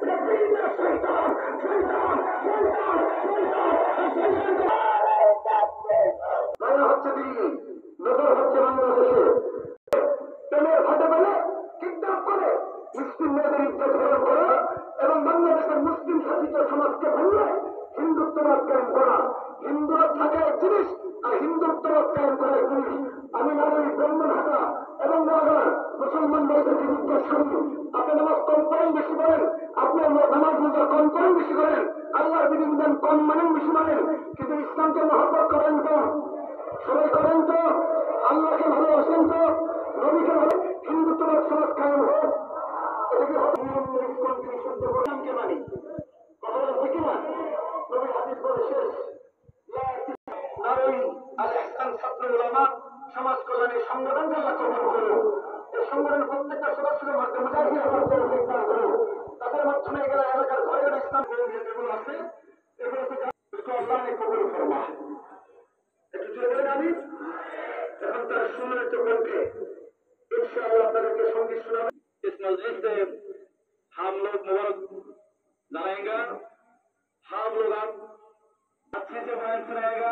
এটা বিনা শয়তান শয়তান শয়তান শয়তান মায়া হচ্ছে দিল্লি, নজর হচ্ছে বাংলাদেশে। প্রেমের ভাটে পেলে কিডন্যাপ করে মুসলিম মেয়েদের ইজ্জত হরণ করা এবং বাংলাদেশের মুসলিম শাসিত সমাজকে ভেঙে হিন্দুত্ববাদ কায়েম করা। হিন্দুরা থাকে এক জিনিস আর হিন্দুত্ববাদ কায়েম করা এক জিনিস। আমি নারী ব্রাহ্মণহাটা এবং নগর মুসলমান ভাইদেরকে জিজ্ঞেস করি, আপনি নামাজ কম করেন বেশি করেন, আপনি নামাজ রোজা কম করেন বেশি করেন, আল্লাহর বিধিবিধান কম মানেন বেশি মানেন, কিন্তু ইসলামকে মহব্বত করেন তো? সবাই করেন তো? আল্লাহকে ভালোবাসেন তো? নবীকে ভালো? হিন্দুত্ববাদ সমাজ কায়েম হোক। এটাকে ইসলামকে বিশুদ্ধ কোরআনকে মানি। কথা বলেন ঠিক না? নবী হাদিস বলে শেষ নারী আল ইহসান ছাত্র উলামা সমাজ কল্যাণের সংগঠনকে আল্লাহ কবুল করুন। এই সংগঠনের প্রত্যেকটা সদস্যের মাধ্যমে মুজাহিদের মাধ্যমে বিজ্ঞান করুন। তাদের মাধ্যমে এগুলো এলাকার ঘরে ঘরে ইসলাম যেগুলো আছে এগুলোকে আল্লাহ কবুল ফরমা। একটু জোরে বলেন আমি। এখন তার সুন্নত কণ্ঠে इंशाअल्लाह আপনাদেরকে সঙ্গীত শোনাবেন। इस मस्जिद से हम लोग मुबारक लाएंगे, हम लोग अच्छे से बयान सुनाएगा।